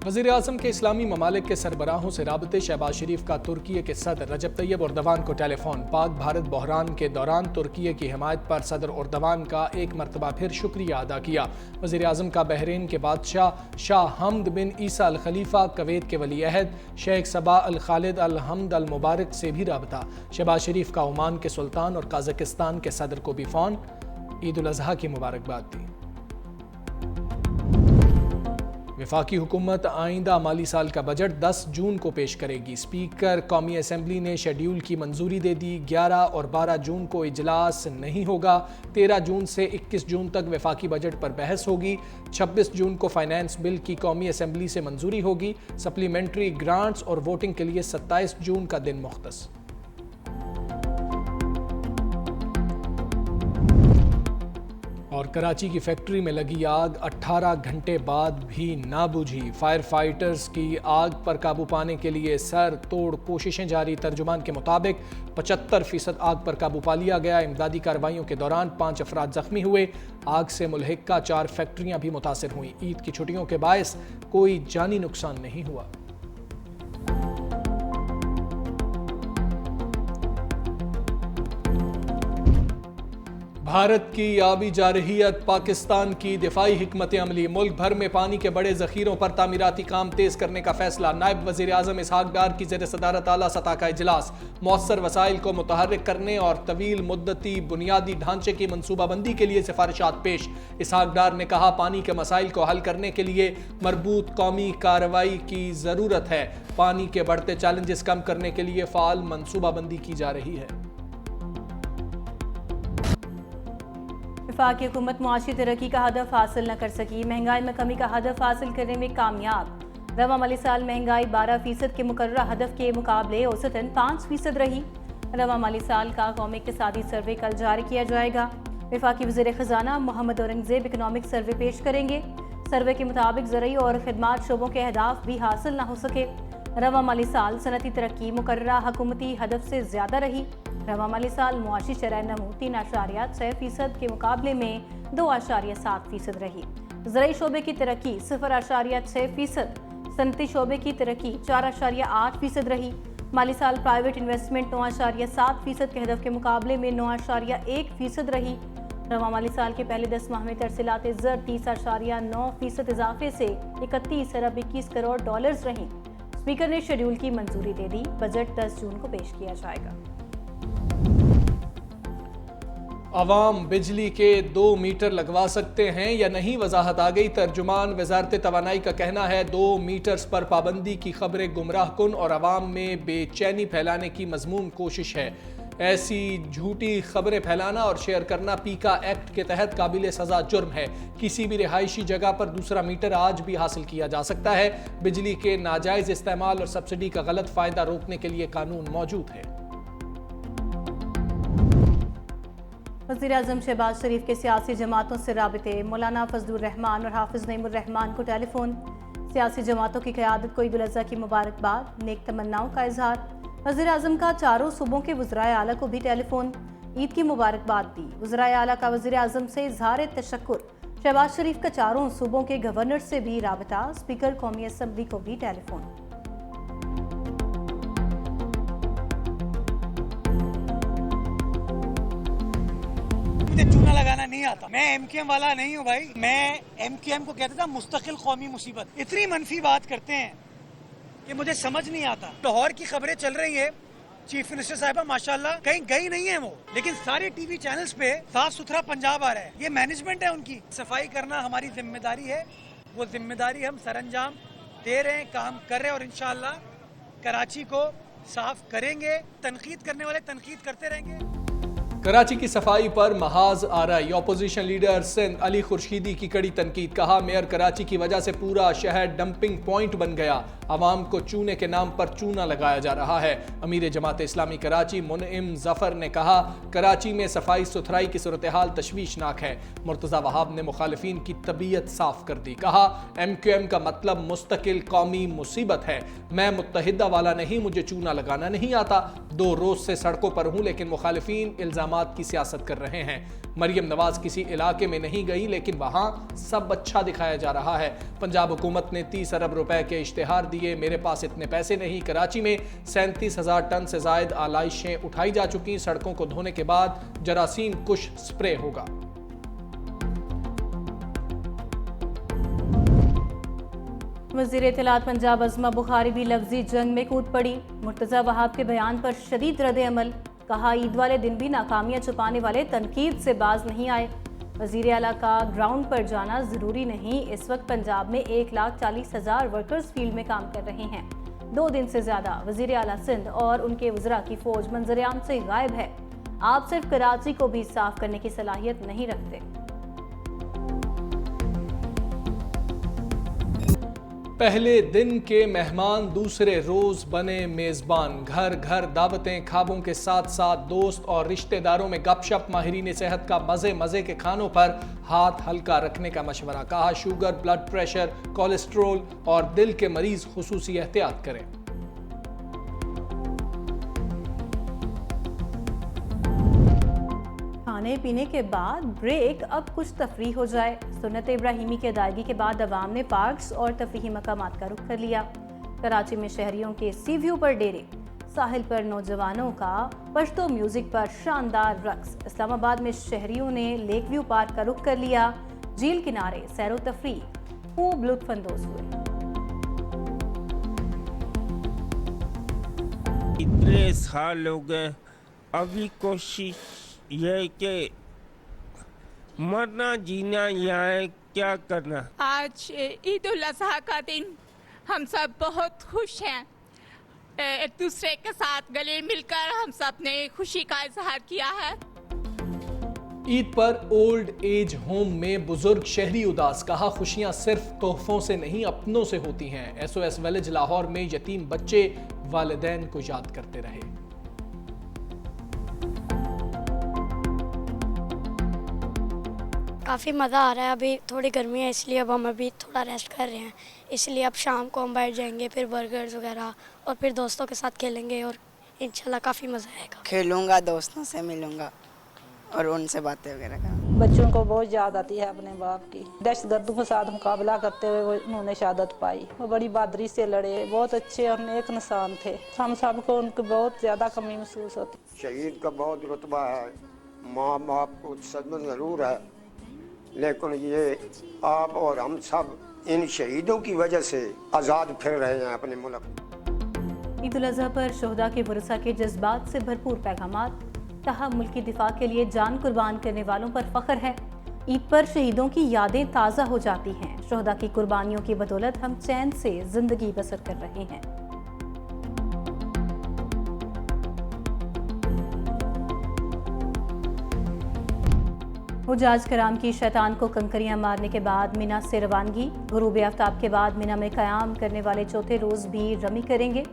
वज़ीर-ए-आज़म के इस्लामी ममालिक के सरबराहों से राबते। शहबाज शरीफ का तुर्की के सदर रजब तैयब एर्दोगान को टेलीफोन। पाक भारत बहरान के दौरान तुर्की की हिमायत पर सदर एर्दोगान का एक मरतबा फिर शुक्रिया अदा किया। वज़ीर-ए-आज़म का बहरीन के बादशाह शाह हमद बिन ईसा अल खलीफा, कवैत के वली अहद शेख सबा अल खालिद अल हमद अल मुबारक से भी राबता। शहबाज शरीफ का ओमान के सुल्तान और काज़ाकिस्तान के सदर को भी फ़ोन, ईद उल अज़हा की मुबारकबाद दी। वफाकी हुकूमत आइंदा माली साल का बजट 10 जून को पेश करेगी। स्पीकर कौमी असम्बली ने शेड्यूल की मंजूरी दे दी। 11 और 12 जून को इजलास नहीं होगा। 13 जून से 21 जून तक वफाकी बजट पर बहस होगी। 26 जून को फाइनेंस बिल की कौमी असम्बली से मंजूरी होगी। सप्लीमेंट्री ग्रांट्स और वोटिंग के लिए 27 जून का दिन मुख्तस। और कराची की फैक्ट्री में लगी आग 18 घंटे बाद भी ना बुझी। फायर फाइटर्स की आग पर काबू पाने के लिए सर तोड़ कोशिशें जारी। तर्जुमान के मुताबिक 75% आग पर काबू पा लिया गया। इमदादी कार्रवाइयों के दौरान 5 अफराद जख्मी हुए। आग से मुल्हिका 4 फैक्ट्रियां भी मुतासिर हुई। ईद की छुट्टियों के बायस कोई जानी नुकसान नहीं हुआ। भारत की आबी जारहियत, पाकिस्तान की दिफाई हिकमत अमली। मुल्क भर में पानी के बड़े जखीरों पर तामीराती काम तेज करने का फैसला। नायब वज़ीर आज़म इसहाक डार की ज़ेर सदारत आला सतह का इजलास। मौसर वसाइल को मुतहर्रिक करने और तवील मुद्दती बुनियादी ढांचे की मनसूबाबंदी के लिए सिफारिशात पेश। इसहाक डार ने कहा, पानी के मसाइल को हल करने के लिए मरबूत कौमी कार्रवाई की ज़रूरत है। पानी के बढ़ते चैलेंजेस कम करने के लिए फ़ाल मनसूबाबंदी की जा रही है। वफाकी हुकूमत मुआशी तरक्की का हदफ हासिल न कर सकी। महंगाई में कमी का हदफ हासिल करने में कामयाब। रवा माली साल महंगाई 12% के मुकर्ररा हदफ के मुकाबले औसतन 5% रही। रवा माली साल का कौमी इक़्तिसादी सर्वे कल जारी किया जाएगा। वफाकी वज़ीर ख़जाना मोहम्मद औरंगज़ेब इकनॉमिक सर्वे पेश करेंगे। सर्वे के मुताबिक ज़रई और खिदमात शोबों के अहदाफ भी हासिल न हो सके। रवा माली साल सनती तरक्की मुकर्ररा हुकूमती हदफ से ज़्यादा रही। रवा माली साल मुआशी शरह नमू 3.6% के मुकाबले में 2.7% रही। ज़रई शोबे की तरक्की 0.6%, सनती शोबे की तरक्की 4.8% रही। माली साल प्राइवेट इन्वेस्टमेंट 9.7% के हदफ के मुकाबले में 9.1% रही। रवा माली साल के पहले 10 माह में तरसीलात ज़र 30.9% इजाफे से 31 अरब 21 करोड़ डॉलर्स रहीं। स्पीकर ने शेड्यूल की मंजूरी दे दी। बजट 10 जून को पेश किया जाएगा। अवाम बिजली के 2 मीटर लगवा सकते हैं या नहीं, वजाहत आ गई। तर्जुमान वजारत तवानाई का कहना है 2 मीटर्स पर पाबंदी की खबरें गुमराह कुन और अवाम में बेचैनी फैलाने की मजमूम कोशिश है। ऐसी झूठी खबरें फैलाना और शेयर करना पीका एक्ट के तहत काबिल सजा जुर्म है। किसी भी रिहायशी जगह पर दूसरा मीटर आज भी हासिल किया जा सकता है। बिजली के नाजायज इस्तेमाल और सब्सिडी का गलत फायदा रोकने के लिए कानून मौजूद है। वज़ीर-ए-आज़म शहबाज शरीफ के सियासी जमातों से राबते। मौलाना फजलुर रहमान और हाफिज नईमुर रहमान को टेलीफोन। सियासी जमातों की क़यादत को ईद उल अज़हा की मुबारकबाद, नेक तमन्नाओं का इजहार। वज़ीर-ए-आज़म का 4 सूबों के वज़राए आला को भी टेलीफोन, ईद की मुबारकबाद दी। वज़राए आला का वज़ीर-ए-आज़म से इजहार तशक्कुर। शहबाज शरीफ का 4 सूबों के गवर्नर से भी राबता। स्पीकर कौमी असम्बली को भी टेलीफोन। चूना लगाना नहीं आता। मैं एमकेएम वाला नहीं हूँ भाई। मैं एमकेएम को कहता था मुस्तकिल कौमी मुसीबत। इतनी मनफी बात करते हैं कि मुझे समझ नहीं आता। लाहौर की खबरें चल रही है, चीफ मिनिस्टर साहिबा माशाल्लाह कहीं गई नहीं है वो, लेकिन सारे टीवी चैनल्स पे साफ सुथरा पंजाब आ रहा है। ये मैनेजमेंट है उनकी। सफाई करना हमारी जिम्मेदारी है, वो जिम्मेदारी हम सरअंजाम दे रहे हैं, काम कर रहे हैं और इंशाअल्लाह कराची को साफ करेंगे। तनकीद करने वाले तनकीद करते रहेंगे। कराची की सफाई पर महाज आ रही। अपोजिशन लीडर सिंध अली खुर्शीदी की कड़ी तनकीद। कहा, मेयर कराची की वजह से पूरा शहर डंपिंग पॉइंट बन गया। आवाम को चूने के नाम पर चूना लगाया जा रहा है। अमीर जमात इस्लामी कराची मुनइम जफर ने कहा, कराची में सफाई सुथराई की सूरत हाल तशवीशनाक है। मुर्तज़ा वहाब ने मुखालिफिन की तबीयत साफ कर दी। कहा, MQM का मतलब मुस्तकिल कौमी मुसीबत है। मैं मुत्तहिदा वाला नहीं, मुझे चूना लगाना नहीं आता। 2 रोज से सड़कों पर हूँ, लेकिन मुखालिफिन इल्जाम इल्जामात की सियासत कर रहे हैं। मरियम नवाज किसी इलाके में नहीं गई, लेकिन वहां सब अच्छा दिखाया जा रहा है। पंजाब हुकूमत ने 30 अरब रुपए के इश्तेहार दिए, मेरे पास इतने पैसे नहीं। कराची में 37,000 टन से जायद आलाइशें उठाई जा चुकी। सड़कों को धोने के बाद जरासीम कुश स्प्रे होगा। वज़ीर इत्तलात पंजाब अज़मा बुखारी भी लफ्जी जंग में कूद पड़ी। मुर्तज़ा वहाब के बयान पर शदीद रद्द अमल। कहा, ईद वाले दिन भी नाकामियां छुपाने वाले तनकीद से बाज नहीं आए। वज़ीर आला का ग्राउंड पर जाना ज़रूरी नहीं। इस वक्त पंजाब में 1,40,000 वर्कर्स फील्ड में काम कर रहे हैं। 2 दिन से ज़्यादा वज़ीर आला सिंध और उनके वज़रा की फ़ौज मंजरेआम से गायब है। आप सिर्फ कराची को भी साफ करने की सलाहियत नहीं रखते। पहले दिन के मेहमान दूसरे रोज बने मेजबान। घर घर दावतें, ख्वाबों के साथ साथ दोस्त और रिश्तेदारों में गपशप। माहिरीन सेहत का मजे मजे के खानों पर हाथ हल्का रखने का मशवरा। कहा, शुगर, ब्लड प्रेशर, कोलेस्ट्रोल और दिल के मरीज खुसूसी एहतियात करें। खाने पीने के बाद ब्रेक, अब कुछ तफरीह हो जाए। सुन्नत इब्राहिमी की अदायगी के बाद अवाम ने पार्क्स और तफरीही मकामात का रुख कर लिया। कराची में शहरियों के सी व्यू पर डेरे, साहिल पर नौजवानों का पश्तो म्यूजिक पर शानदार रक्स। इस्लामाबाद में शहरियों ने लेक व्यू पार्क का रुख कर लिया। झील किनारे सैरो तफरीह खूब लुत्फानंदोज हुए। इतने साल हो गए, अभी कोशिश ये कि मरना जीना यहाँ क्या करना। आज ईद उल अज़हा का दिन, हम सब बहुत खुश हैं। एक दूसरे के साथ गले मिलकर हम सब ने खुशी का इजहार किया है। ईद पर ओल्ड एज होम में बुजुर्ग शहरी उदास। कहा, खुशियां सिर्फ तोहफों से नहीं अपनों से होती हैं। SOS विलेज लाहौर में यतीम बच्चे वालिदैन को याद करते रहे। काफ़ी मज़ा आ रहा है। अभी थोड़ी गर्मी है, इसलिए अब हम अभी थोड़ा रेस्ट कर रहे हैं। इसलिए अब शाम को हम बैठ जाएंगे, फिर बर्गर्स वगैरह, और फिर दोस्तों के साथ खेलेंगे और इंशाल्लाह काफ़ी मज़ा आएगा। खेलूँगा, दोस्तों से मिलूँगा और उनसे बातें वगैरह करूँगा। बच्चों को बहुत याद आती है अपने बाप की। दहशतगर्दों के साथ मुकाबला करते हुए उन्होंने शहादत पाई। वो बड़ी बहादुरी से लड़े, बहुत अच्छे और नेक इंसान थे। हम सबको उनकी बहुत ज़्यादा कमी महसूस होती। शहीद का बहुत रुतबा है, माँ बाप को सदमा ज़रूर है, लेकिन ये आप और हम सब इन शहीदों की वजह से आज़ाद फिर रहे हैं अपने मुल्क। ईद उल अज़हा पर शोहदा के वरसा के जज्बात से भरपूर पैगामात। कहा, मुल्क की दिफा के लिए जान कुर्बान करने वालों पर फख्र है। ईद पर शहीदों की यादें ताज़ा हो जाती हैं। शोहदा की कुर्बानियों की बदौलत हम चैन से जिंदगी बसर कर रहे हैं। हुजाज कराम की शैतान को कंकरियां मारने के बाद मिना से रवानगी। गुरूब आफ्ताब के बाद मिना में क़याम करने वाले चौथे रोज़ भी रमी करेंगे।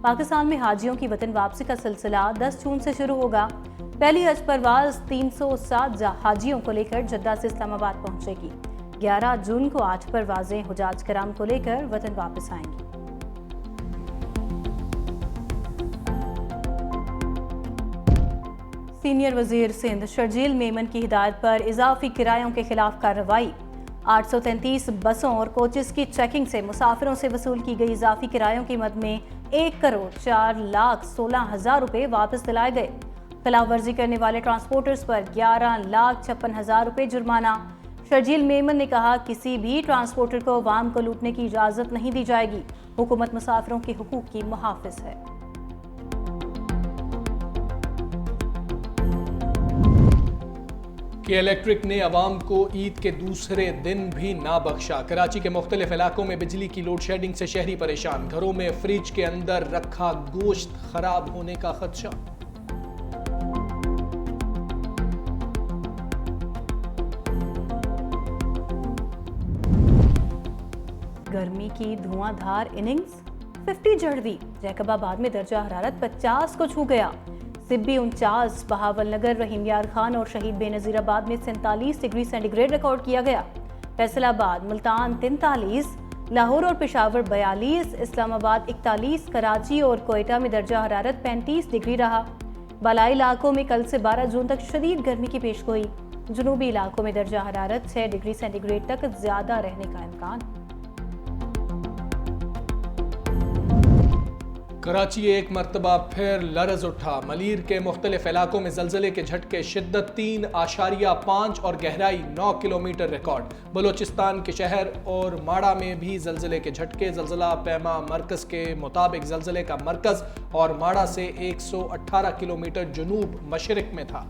पाकिस्तान में हाजियों की वतन वापसी का सिलसिला 10 जून से शुरू होगा। पहली हज परवाज 307 हाजियों को लेकर जद्दा से इस्लामाबाद पहुंचेगी। 11 जून को 8 परवाजें हुजाज कराम को लेकर वतन वापस आएंगी। सीनियर वजीर सिंध शर्जील मेमन की हिदायत पर इजाफी किरायों के खिलाफ कार्रवाई। 833 बसों और कोचेस की चेकिंग से मुसाफिरों से वसूल की गई इजाफी किरायों की मद में 1,04,16,000 रुपये वापस दिलाए गए। खिलाफ वर्जी करने वाले ट्रांसपोर्टर्स पर 11,56,000 रुपये जुर्माना। शर्जील मेमन ने कहा, किसी भी ट्रांसपोर्टर को अवाम को लूटने की इजाज़त नहीं दी जाएगी। हुकूमत मुसाफिरों के हुकूक की मुहाफ़िज़ है। कि इलेक्ट्रिक ने अवाम को ईद के दूसरे दिन भी ना बख्शा। कराची के मुख्तलिफ इलाकों में बिजली की लोड शेडिंग से शहरी परेशान। घरों में फ्रिज के अंदर रखा गोश्त खराब होने का खदशा। गर्मी की धुआंधार इनिंग्स 50 जड़ दी। जैकबाबाद में दर्जा हरारत 50 को छू गया। सिब्बी 49, बहावल नगर, रहीम यार खान और शहीद बेनजीराबाद में 47 डिग्री सेंटीग्रेड रिकॉर्ड किया गया। फैसलाबाद, मुल्तान 43, लाहौर और पेशावर 42, इस्लामाबाद 41, कराची और कोयटा में दर्जा हरारत 35 डिग्री रहा। बालाई इलाकों में कल से 12 जून तक शदीद गर्मी की पेशगोई। जुनूबी इलाकों में दर्जा हरारत 6 डिग्री सेंटीग्रेड तक ज्यादा रहने का इम्कान। कराची एक मरतबा फिर लरज उठा। मलीर के मुख्तलिफ इलाकों में जल्जले के झटके, शिद्दत 3.5 और गहराई 9 किलोमीटर रिकॉर्ड। बलोचिस्तान के शहर और माड़ा में भी जल्जले के झटके। जल्जला पैमा मरकज के मुताबिक जल्जले का मरकज और माड़ा से 118 किलोमीटर जुनूब मशरिक में था।